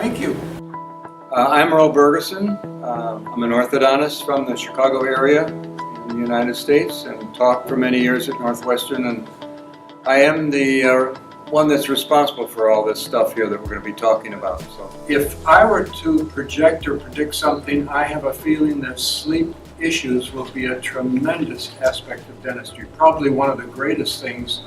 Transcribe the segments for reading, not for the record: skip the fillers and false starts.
Thank you. I'm Earl Bergersen. I'm an orthodontist from the Chicago area in the United States and taught for many years at Northwestern, and I am the one that's responsible for all this stuff here that we're going to be talking about. So, if I were to project or predict something, I have a feeling that sleep issues will be a tremendous aspect of dentistry, probably one of the greatest things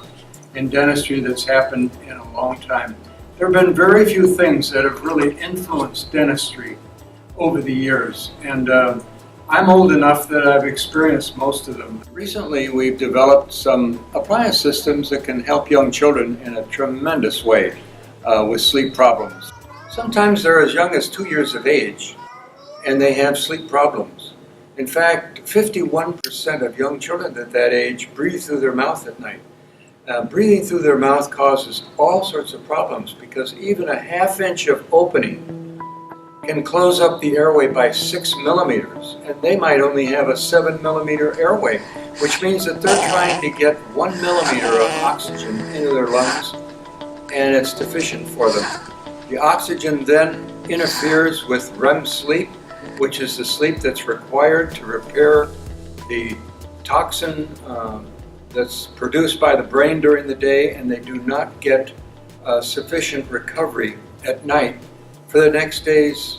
in dentistry that's happened in a long time. There have been very few things that have really influenced dentistry over the years, and I'm old enough that I've experienced most of them. Recently, we've developed some appliance systems that can help young children in a tremendous way with sleep problems. Sometimes they're as young as 2 years of age, and they have sleep problems. In fact, 51% of young children at that age breathe through their mouth at night. Breathing through their mouth causes all sorts of problems because even a ½ inch of opening can close up the airway by 6 millimeters, and they might only have a 7 millimeter airway, which means that they're trying to get 1 millimeter of oxygen into their lungs, and it's deficient for them. The oxygen then interferes with REM sleep, which is the sleep that's required to repair the toxin that's produced by the brain during the day, and they do not get sufficient recovery at night for the next day's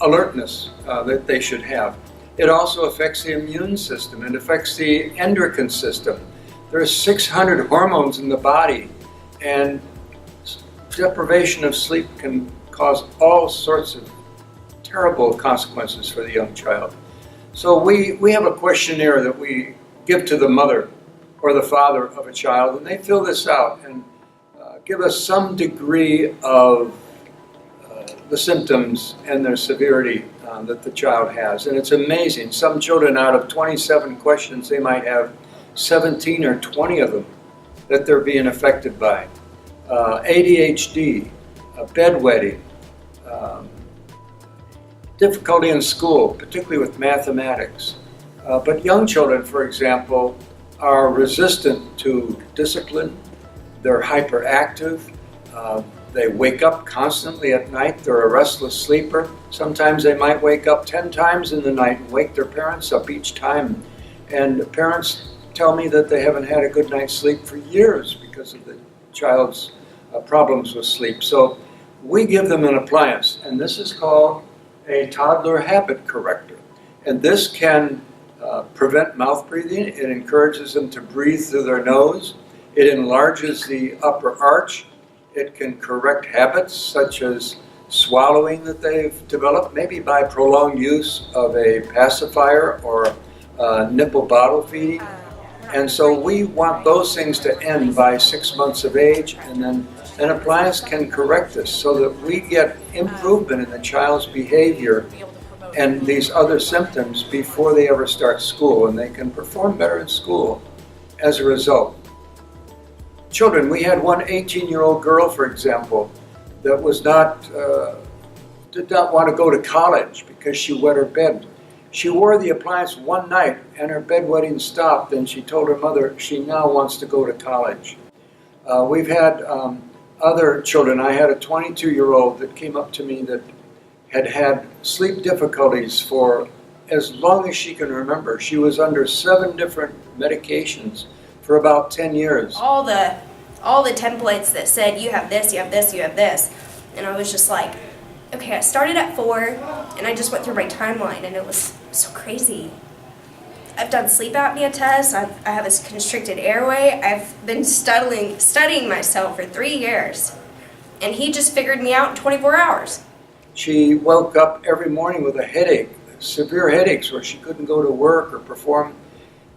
alertness that they should have. It also affects the immune system. It affects the endocrine system. There are 600 hormones in the body, and deprivation of sleep can cause all sorts of terrible consequences for the young child. So we have a questionnaire that we give to the mother or the father of a child, and they fill this out and give us some degree of the symptoms and their severity that the child has. And it's amazing. Some children, out of 27 questions, they might have 17 or 20 of them that they're being affected by. ADHD, bedwetting, difficulty in school, particularly with mathematics. But young children, for example, are resistant to discipline. They're hyperactive. They wake up constantly at night. They're a restless sleeper. Sometimes they might wake up 10 times in the night and wake their parents up each time. And parents tell me that they haven't had a good night's sleep for years because of the child's problems with sleep. So we give them an appliance, and this is called a Toddler habit corrector. And this can prevent mouth breathing. It encourages them to breathe through their nose. It enlarges the upper arch. It can correct habits such as swallowing that they've developed, maybe by prolonged use of a pacifier or nipple bottle feeding. And so we want those things to end by 6 months of age, and then an appliance can correct this so that we get improvement in the child's behavior and these other symptoms before they ever start school, and they can perform better in school as a result. Children, we had one 18-year-old girl, for example, that did not want to go to college because she wet her bed. She wore the appliance one night and her bedwetting stopped, and she told her mother she now wants to go to college. We've had other children. I had a 22-year-old that came up to me that had sleep difficulties for as long as she can remember. She was under 7 different medications for about 10 years. All the templates that said you have this, you have this, you have this. And I was just like, okay, I started at 4 and I just went through my timeline and it was so crazy. I've done sleep apnea tests, I have a constricted airway, I've been studying myself for 3 years. And he just figured me out in 24 hours. She woke up every morning with a headache, severe headaches where she couldn't go to work or perform.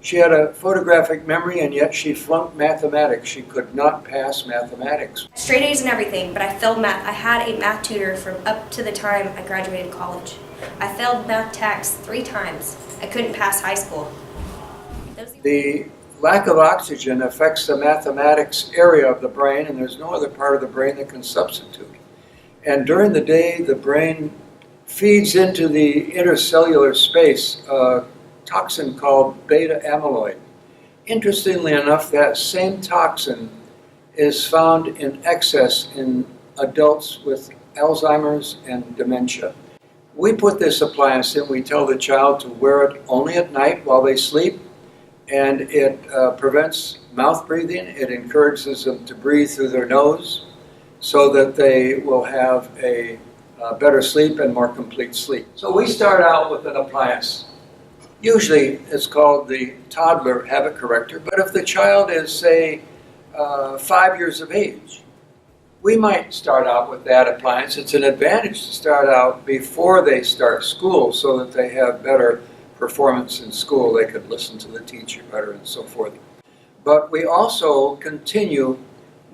She had a photographic memory, and yet she flunked mathematics. She could not pass mathematics. Straight A's and everything, but I failed math. I had a math tutor from up to the time I graduated college. I failed math tax 3 times. I couldn't pass high school. The lack of oxygen affects the mathematics area of the brain, and there's no other part of the brain that can substitute. And during the day, the brain feeds into the intercellular space a toxin called beta amyloid. Interestingly enough, that same toxin is found in excess in adults with Alzheimer's, and dementia. We put this appliance in, we tell the child to wear it only at night while they sleep, and it prevents mouth breathing. It encourages them to breathe through their nose so that they will have a better sleep and more complete sleep. So we start out with an appliance. Usually it's called the Toddler Habit Corrector, but if the child is, say, 5 years of age, we might start out with that appliance. It's an advantage to start out before they start school so that they have better performance in school. They could listen to the teacher better and so forth. But we also continue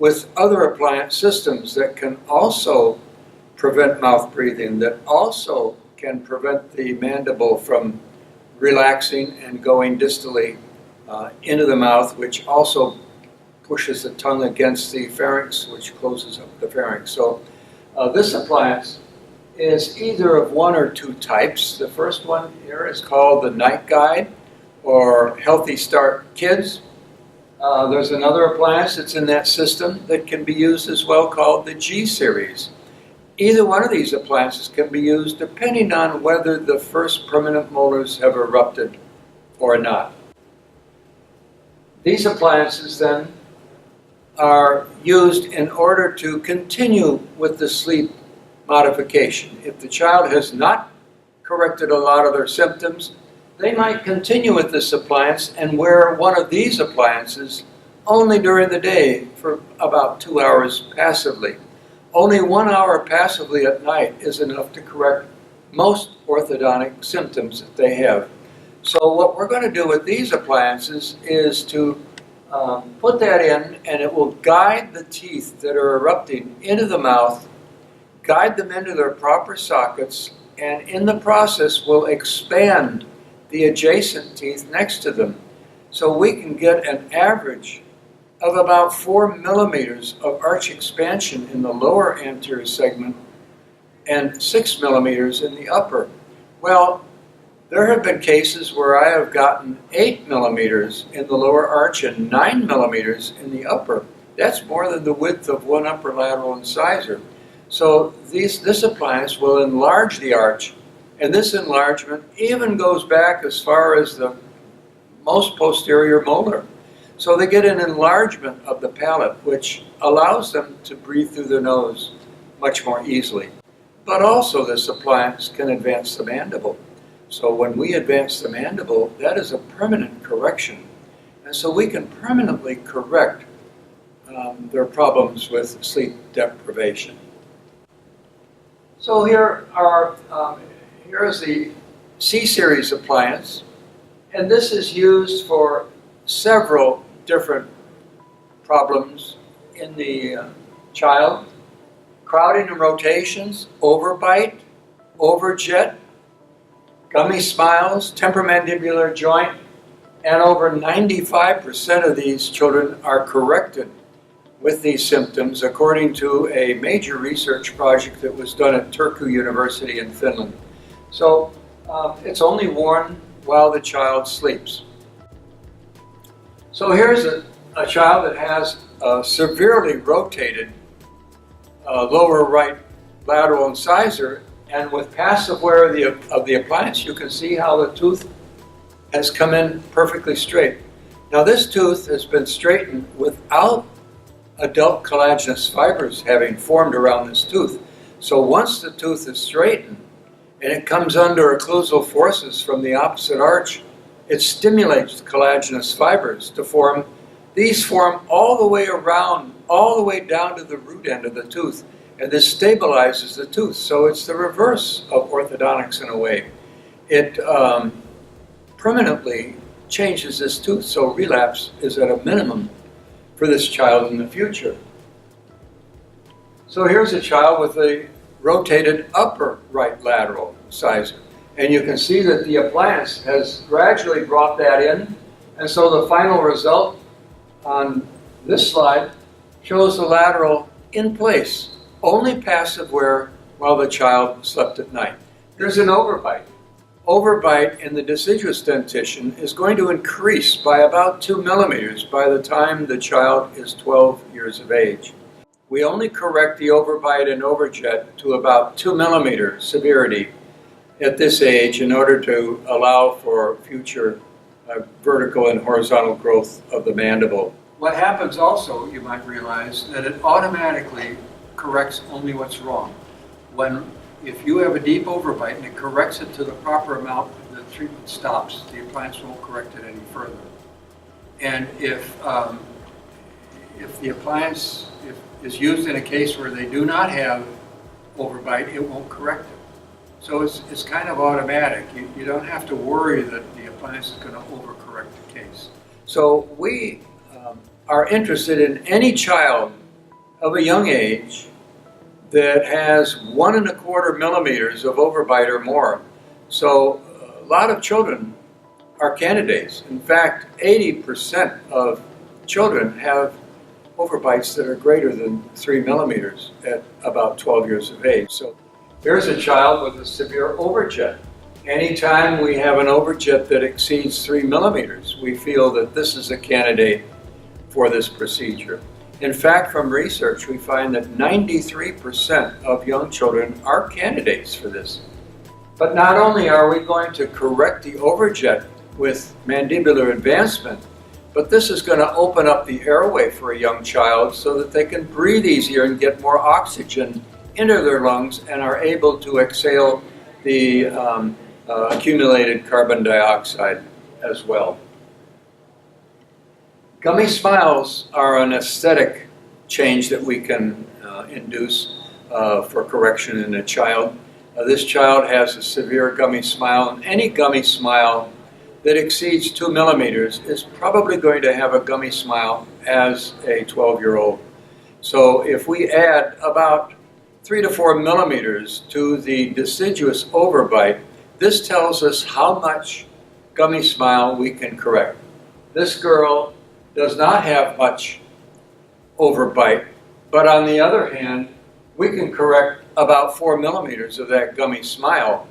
with other appliance systems that can also prevent mouth breathing, that also can prevent the mandible from relaxing and going distally into the mouth, which also pushes the tongue against the pharynx, which closes up the pharynx. So this appliance is either of one or two types. The first one here is called the Night Guide, or Healthy Start Kids. There's another appliance that's in that system that can be used as well, called the G Series. Either one of these appliances can be used depending on whether the first permanent molars have erupted or not. These appliances then are used in order to continue with the sleep modification. If the child has not corrected a lot of their symptoms, they might continue with this appliance and wear one of these appliances only during the day for about 2 hours passively. Only 1 hour passively at night is enough to correct most orthodontic symptoms that they have. So what we're going to do with these appliances is to put that in, and it will guide the teeth that are erupting into the mouth, guide them into their proper sockets, and in the process will expand the adjacent teeth next to them. So we can get an average of about 4 millimeters of arch expansion in the lower anterior segment and 6 millimeters in the upper. Well, there have been cases where I have gotten 8 millimeters in the lower arch and 9 millimeters in the upper. That's more than the width of one upper lateral incisor. So this appliance will enlarge the arch, and this enlargement even goes back as far as the most posterior molar. So they get an enlargement of the palate, which allows them to breathe through their nose much more easily. But also this appliance can advance the mandible. So when we advance the mandible, that is a permanent correction. And so we can permanently correct their problems with sleep deprivation. So here is the C-Series appliance. And this is used for several different problems in the child. Crowding and rotations, overbite, overjet, gummy smiles, temporomandibular joint, and over 95% of these children are corrected with these symptoms, according to a major research project that was done at Turku University in Finland. So it's only worn while the child sleeps. So here's a child that has a severely rotated lower right lateral incisor, and with passive wear of the appliance, you can see how the tooth has come in perfectly straight. Now this tooth has been straightened without adult collagenous fibers having formed around this tooth. So once the tooth is straightened and it comes under occlusal forces from the opposite arch, it stimulates collagenous fibers to form. These form all the way around, all the way down to the root end of the tooth, and this stabilizes the tooth. So it's the reverse of orthodontics in a way. It permanently changes this tooth, so relapse is at a minimum for this child in the future. So here's a child with a rotated upper right lateral incisor. And you can see that the appliance has gradually brought that in. And so the final result on this slide shows the lateral in place, only passive wear while the child slept at night. There's an overbite. Overbite in the deciduous dentition is going to increase by about 2 millimeters by the time the child is 12 years of age. we only correct the overbite and overjet to about 2 millimeter severity at this age in order to allow for future vertical and horizontal growth of the mandible. What happens also, you might realize, that it automatically corrects only what's wrong. If you have a deep overbite and it corrects it to the proper amount, the treatment stops. The appliance won't correct it any further. And if the appliance is used in a case where they do not have overbite, it won't correct it. So it's kind of automatic. You don't have to worry that the appliance is going to overcorrect the case. So we are interested in any child of a young age that has 1 1/4 millimeters of overbite or more. So a lot of children are candidates. In fact, 80% of children have overbites that are greater than 3 millimeters at about 12 years of age. So here's a child with a severe overjet. Anytime we have an overjet that exceeds 3 millimeters, we feel that this is a candidate for this procedure. In fact, from research, we find that 93% of young children are candidates for this. But not only are we going to correct the overjet with mandibular advancement, but this is going to open up the airway for a young child so that they can breathe easier and get more oxygen into their lungs and are able to exhale the accumulated carbon dioxide as well. Gummy smiles are an aesthetic change that we can induce for correction in a child. This child has a severe gummy smile, and any gummy smile that exceeds 2 millimeters is probably going to have a gummy smile as a 12-year-old. So if we add about 3 to 4 millimeters to the deciduous overbite, this tells us how much gummy smile we can correct. This girl does not have much overbite, but on the other hand, we can correct about 4 millimeters of that gummy smile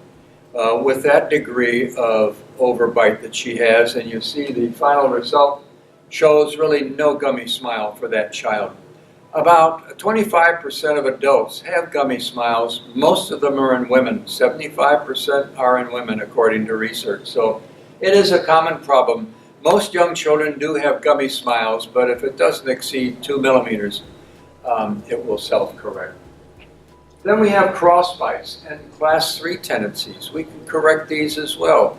with that degree of overbite that she has, and you see the final result shows really no gummy smile for that child. About 25% of adults have gummy smiles. Most of them are in women. 75% are in women, according to research. So it is a common problem. Most young children do have gummy smiles, but if it doesn't exceed 2 millimeters, it will self-correct. Then we have crossbites and class 3 tendencies. We can correct these as well.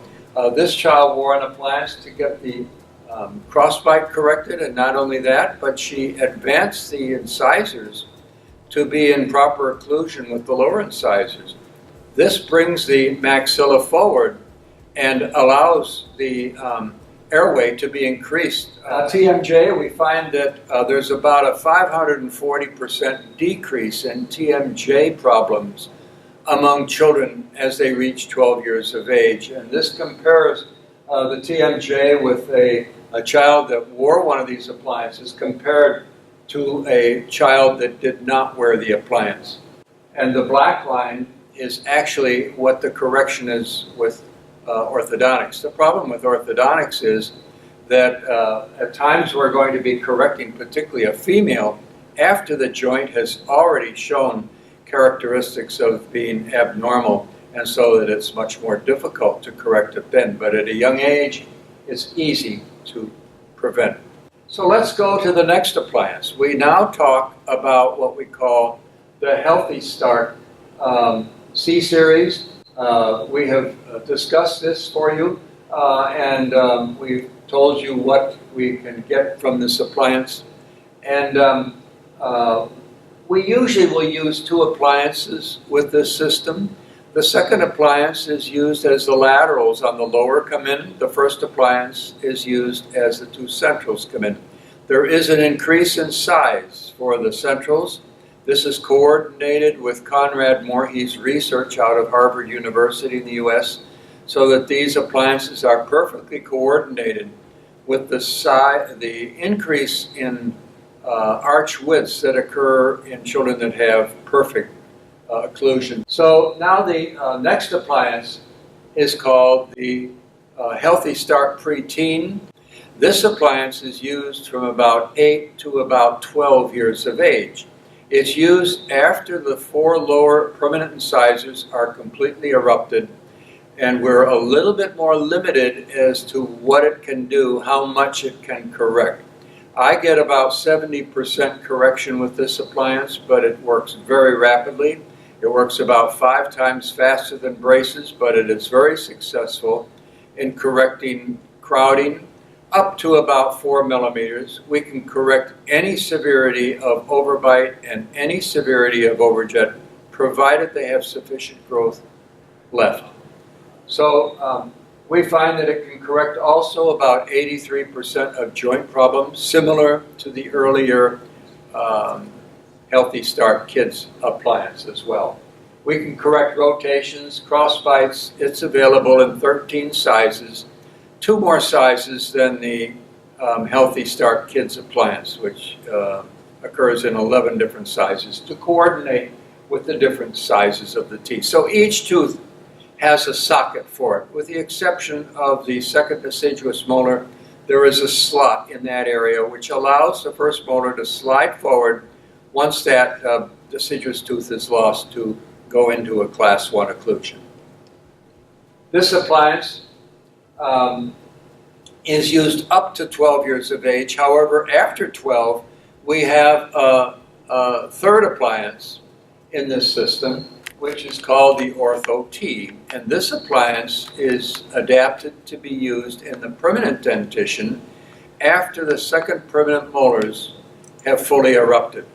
This child wore an appliance to get the crossbite corrected, and not only that, but she advanced the incisors to be in proper occlusion with the lower incisors. This brings the maxilla forward and allows the airway to be increased. TMJ, we find that there's about a 540% decrease in TMJ problems among children as they reach 12 years of age. And this compares the TMJ with a child that wore one of these appliances compared to a child that did not wear the appliance. And the black line is actually what the correction is with orthodontics. The problem with orthodontics is that at times we're going to be correcting particularly a female after the joint has already shown characteristics of being abnormal, and so that it's much more difficult to correct a bend. But at a young age, it's easy to prevent. So let's go to the next appliance. We now talk about what we call the Healthy Start C-Series. We have discussed this for you, and we've told you what we can get from this appliance. And we usually will use 2 appliances with this system. The second appliance is used as the laterals on the lower come in. The first appliance is used as the 2 centrals come in. There is an increase in size for the centrals. This is coordinated with Conrad Morhe's research out of Harvard University in the U.S. so that these appliances are perfectly coordinated with the increase in arch widths that occur in children that have perfect occlusion. So now the next appliance is called the Healthy Start Preteen. This appliance is used from about 8 to about 12 years of age. It's used after the 4 lower permanent incisors are completely erupted, and we're a little bit more limited as to what it can do, how much it can correct. I get about 70% correction with this appliance, but it works very rapidly. It works about 5 times faster than braces, but it is very successful in correcting crowding up to about 4 millimeters. We can correct any severity of overbite and any severity of overjet, provided they have sufficient growth left. So we find that it can correct also about 83% of joint problems, similar to the earlier Healthy Start Kids appliance as well. We can correct rotations, crossbites. It's available in 13 sizes, 2 more sizes than the Healthy Start Kids appliance, which occurs in 11 different sizes to coordinate with the different sizes of the teeth. So each tooth has a socket for it. With the exception of the second deciduous molar, there is a slot in that area which allows the first molar to slide forward once that deciduous tooth is lost to go into a class 1 occlusion. This appliance is used up to 12 years of age. However, after 12, we have a third appliance in this system, which is called the Ortho T. And this appliance is adapted to be used in the permanent dentition after the second permanent molars have fully erupted.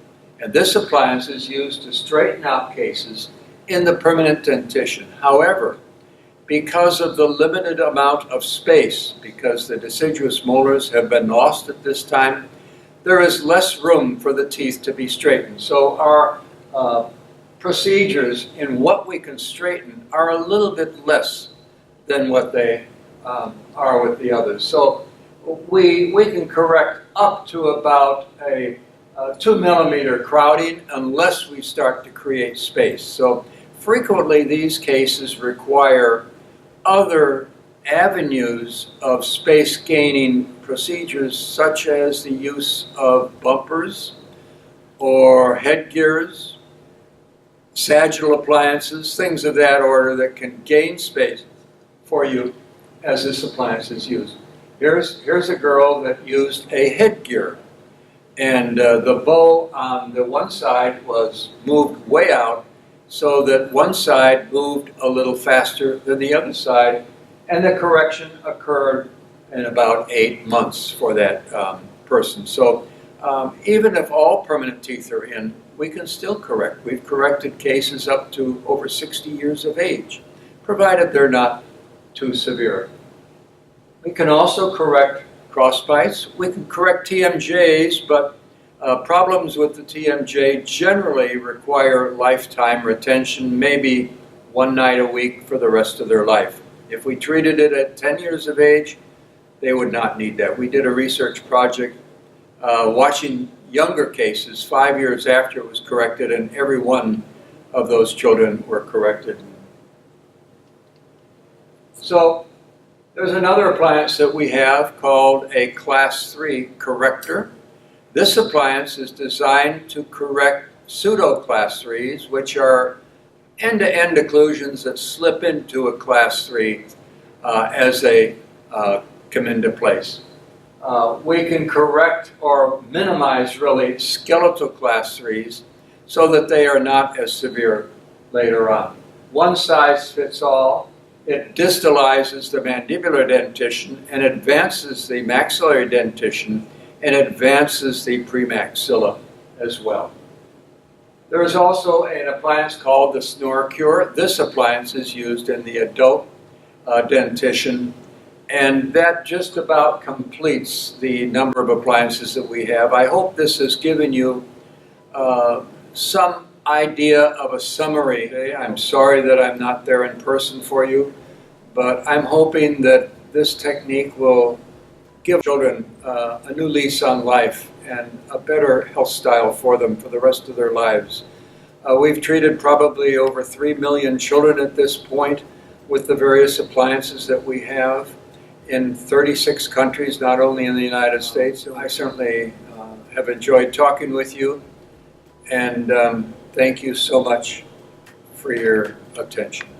And this appliance is used to straighten out cases in the permanent dentition. However, because of the limited amount of space, because the deciduous molars have been lost at this time, there is less room for the teeth to be straightened. So our procedures in what we can straighten are a little bit less than what they are with the others. So we can correct up to about a 2 millimeter crowding unless we start to create space. So frequently these cases require other avenues of space gaining procedures, such as the use of bumpers or headgears, sagittal appliances, things of that order that can gain space for you as this appliance is used. Here's a girl that used a headgear, and the bow on the one side was moved way out so that one side moved a little faster than the other side, and the correction occurred in about 8 months for that person. So even if all permanent teeth are in, we can still correct. We've corrected cases up to over 60 years of age, provided they're not too severe. We can also correct crossbites. We can correct TMJs, but problems with the TMJ generally require lifetime retention, maybe 1 night a week for the rest of their life. If we treated it at 10 years of age, they would not need that. We did a research project watching younger cases 5 years after it was corrected, and every one of those children were corrected. So there's another appliance that we have called a Class 3 Corrector. This appliance is designed to correct pseudo Class 3s, which are end-to-end occlusions that slip into a Class 3 as they come into place. We can correct or minimize, really, skeletal Class 3s so that they are not as severe later on. One size fits all. It distalizes the mandibular dentition and advances the maxillary dentition and advances the premaxilla as well. There is also an appliance called the Snore Cure. This appliance is used in the adult dentition, and that just about completes the number of appliances that we have. I hope this has given you some idea of a summary. I'm sorry that I'm not there in person for you, but I'm hoping that this technique will give children a new lease on life and a better health style for them for the rest of their lives. We've treated probably over 3 million children at this point with the various appliances that we have in 36 countries, not only in the United States. I certainly have enjoyed talking with you, And thank you so much for your attention.